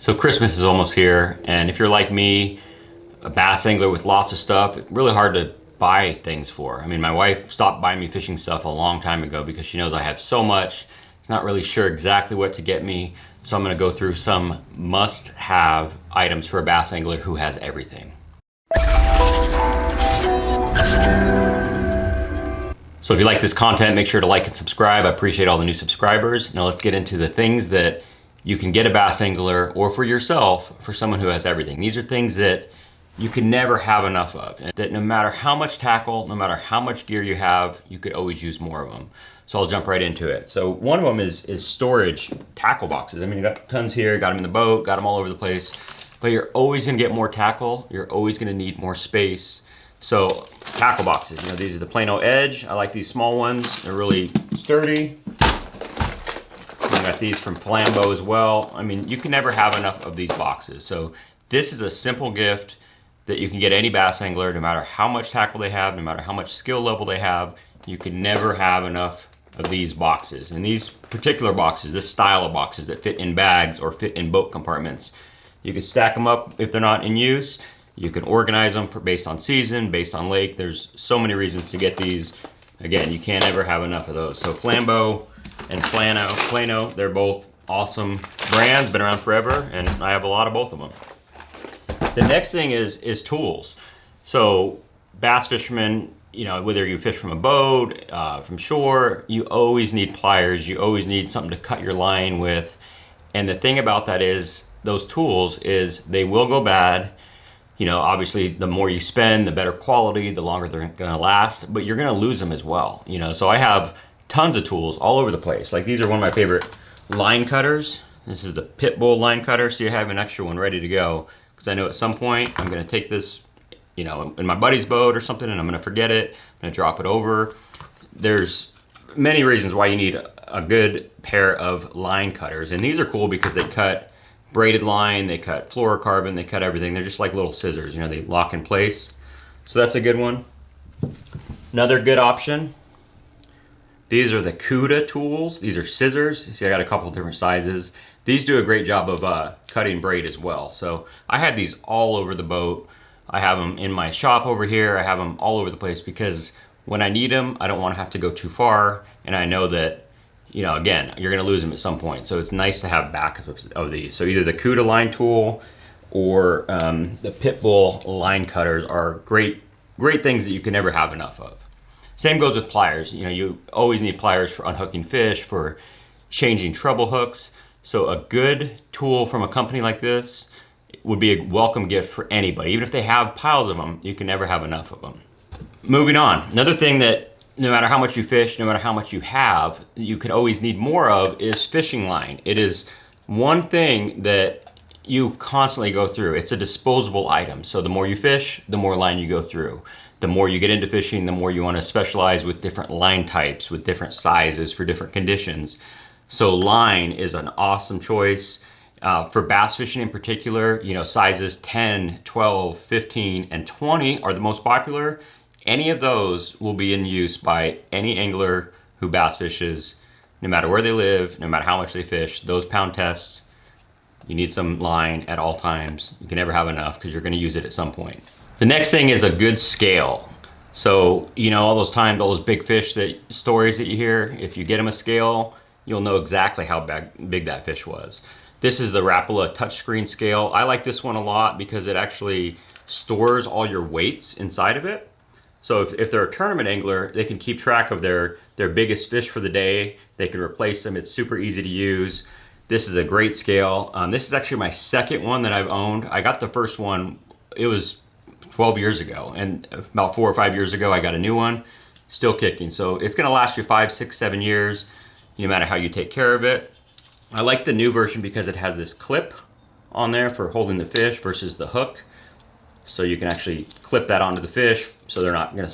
So Christmas is almost here, and if you're like me, a bass angler with lots of stuff, it's really hard to buy things for. I mean, my wife stopped buying me fishing stuff a long time ago because she knows I have so much. It's not really sure exactly what to get me, so I'm gonna go through some must-have items for a bass angler who has everything. So if you like this content, make sure to like and subscribe. I appreciate all the new subscribers. Now let's get into the things that you can get a bass angler or for yourself for someone who has everything. These are things that you can never have enough of, and that no matter how much tackle, no matter how much gear you have, you could always use more of them. So I'll jump right into it. So one of them is storage tackle boxes. I mean, you got tons here, got them in the boat, got them all over the place, but you're always gonna get more tackle. You're always gonna need more space. So tackle boxes, you know, these are the Plano Edge. I like these small ones. They're really sturdy. I got these from Flambeau as well. I mean, you can never have enough of these boxes. So this is a simple gift that you can get any bass angler, no matter how much tackle they have, no matter how much skill level they have. You can never have enough of these boxes. And these particular boxes, this style of boxes that fit in bags or fit in boat compartments, you can stack them up if they're not in use. You can organize them based on season, based on lake. There's so many reasons to get these. Again, you can't ever have enough of those. So Flambeau and Plano, they're both awesome brands, been around forever, and I have a lot of both of them. The next thing is tools. So bass fishermen, you know, whether you fish from a boat, from shore, you always need pliers. You always need something to cut your line with. And the thing about that is, those tools is they will go bad. You know, obviously the more you spend, the better quality, the longer they're gonna last, but you're gonna lose them as well. You know, so I have tons of tools all over the place. Like these are one of my favorite line cutters. This is the Pitbull line cutter. So you have an extra one ready to go. Because I know at some point I'm gonna take this, you know, in my buddy's boat or something, and I'm gonna forget it. I'm gonna drop it over. There's many reasons why you need a good pair of line cutters. And these are cool because they cut braided line, they cut fluorocarbon, they cut everything. They're just like little scissors, you know, they lock in place. So that's a good one. Another good option, these are the Cuda tools. These are scissors. See, I got a couple different sizes. These do a great job of cutting braid as well. So I had these all over the boat. I have them in my shop over here. I have them all over the place because when I need them, I don't want to have to go too far. And I know that, you know, again, you're gonna lose them at some point. So it's nice to have backups of these. So either the Cuda line tool or the Pitbull line cutters are great things that you can never have enough of. Same goes with pliers. You know, you always need pliers for unhooking fish, for changing treble hooks. So a good tool from a company like this would be a welcome gift for anybody. Even if they have piles of them, you can never have enough of them. Moving on, another thing that no matter how much you fish, no matter how much you have, you can always need more of is fishing line. It is one thing that you constantly go through. It's a disposable item. So the more you fish, the more line you go through. The more you get into fishing, the more you want to specialize with different line types, with different sizes for different conditions. So line is an awesome choice. For bass fishing in particular, you know, sizes 10, 12, 15, and 20 are the most popular. Any of those will be in use by any angler who bass fishes, no matter where they live, no matter how much they fish. Those pound tests, you need some line at all times. You can never have enough because you're gonna use it at some point. The next thing is a good scale. So, you know, all those times, all those big fish stories that you hear, if you get them a scale, you'll know exactly how big that fish was. This is the Rapala touchscreen scale. I like this one a lot because it actually stores all your weights inside of it. So if they're a tournament angler, they can keep track of their biggest fish for the day. They can replace them. It's super easy to use. This is a great scale. This is actually my second one that I've owned. I got the first one, it was 12 years ago. And about 4 or 5 years ago, I got a new one, still kicking. So it's gonna last you 5, 6, 7 years, no matter how you take care of it. I like the new version because it has this clip on there for holding the fish versus the hook. So you can actually clip that onto the fish so they're not gonna,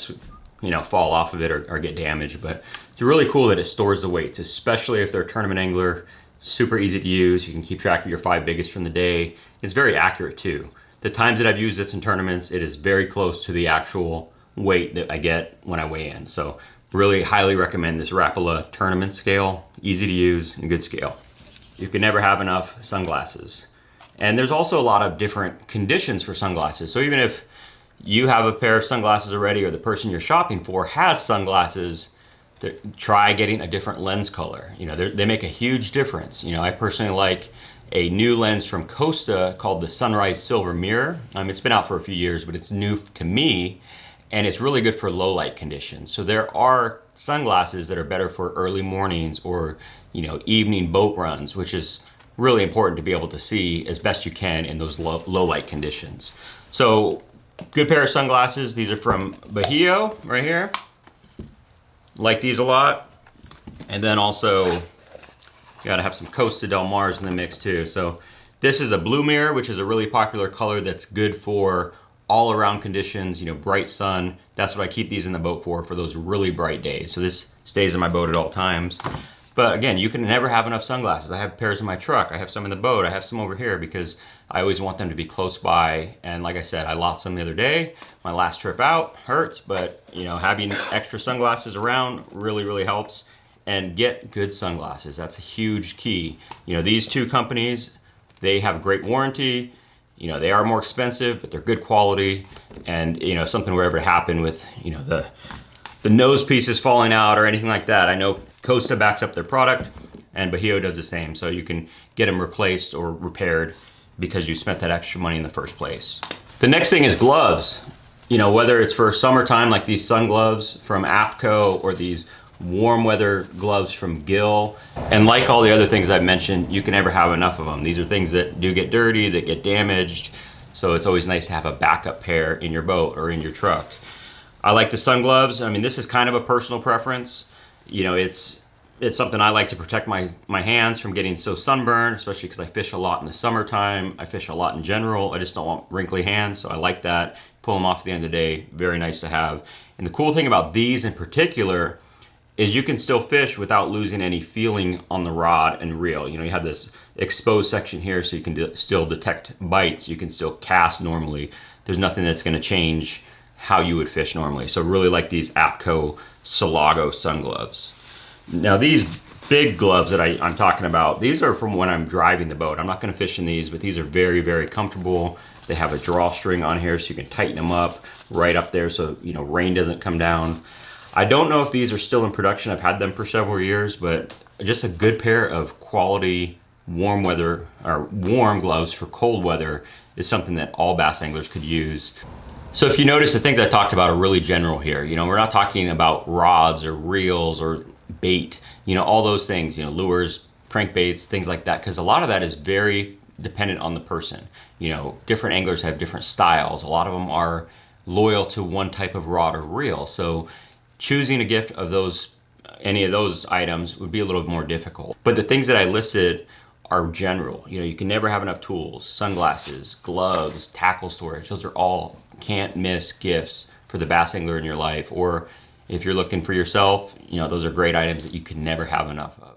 you know, fall off of it or get damaged. But it's really cool that it stores the weights, especially if they're a tournament angler. Super easy to use. You can keep track of your 5 biggest from the day. It's very accurate too. The times that I've used this in tournaments, it is very close to the actual weight that I get when I weigh in. So really highly recommend this Rapala tournament scale. Easy to use and good scale. You can never have enough sunglasses. And there's also a lot of different conditions for sunglasses. So even if you have a pair of sunglasses already, or the person you're shopping for has sunglasses, try getting a different lens color. You know, they make a huge difference. You know, I personally like a new lens from Costa called the Sunrise Silver Mirror. It's been out for a few years, but it's new to me, and it's really good for low light conditions. So there are sunglasses that are better for early mornings or, you know, evening boat runs, which is really important to be able to see as best you can in those low light conditions. So good pair of sunglasses. These are from Bahio right here. Like these a lot. And then also you gotta have some Costa Del Mars in the mix too. So this is a blue mirror, which is a really popular color that's good for all around conditions, you know, bright sun. That's what I keep these in the boat for those really bright days. So this stays in my boat at all times. But again, you can never have enough sunglasses. I have pairs in my truck. I have some in the boat. I have some over here because I always want them to be close by. And like I said, I lost some the other day. My last trip out hurts, but you know, having extra sunglasses around really, really helps. And get good sunglasses. That's a huge key. You know, these two companies, they have great warranty. You know, they are more expensive, but they're good quality. And you know, if something were ever to happen with, you know, the nose pieces falling out or anything like that, I know Costa backs up their product and Bahio does the same. So you can get them replaced or repaired because you spent that extra money in the first place. The next thing is gloves. You know, whether it's for summertime like these sun gloves from AFTCO or these warm weather gloves from Gill, and like all the other things I've mentioned, you can never have enough of them. These are things that do get dirty, that get damaged, so it's always nice to have a backup pair in your boat or in your truck. I like the sun gloves. I mean, this is kind of a personal preference. You know, it's something I like to protect my hands from getting so sunburned, especially because I fish a lot in the summertime. I fish a lot in general. I just don't want wrinkly hands, so I like that. Pull them off at the end of the day, very nice to have. And the cool thing about these in particular is you can still fish without losing any feeling on the rod and reel. You know, you have this exposed section here so you can still detect bites. You can still cast normally. There's nothing that's going to change how you would fish normally. So really like these AFTCO Silago sun gloves. Now these big gloves that I'm talking about, these are from when I'm driving the boat. I'm not going to fish in these, but these are very, very comfortable. They have a drawstring on here so you can tighten them up right up there so, you know, rain doesn't come down. I don't know if these are still in production. I've had them for several years, but just a good pair of quality warm weather or warm gloves for cold weather is something that all bass anglers could use. So if you notice, the things I talked about are really general here. You know, we're not talking about rods or reels or bait, you know, all those things, you know, lures, crankbaits, things like that, because a lot of that is very dependent on the person. You know, different anglers have different styles. A lot of them are loyal to one type of rod or reel. So choosing a gift of those, any of those items would be a little more difficult. But the things that I listed are general. You know, you can never have enough tools, sunglasses, gloves, tackle storage. Those are all can't miss gifts for the bass angler in your life. Or if you're looking for yourself, you know, those are great items that you can never have enough of.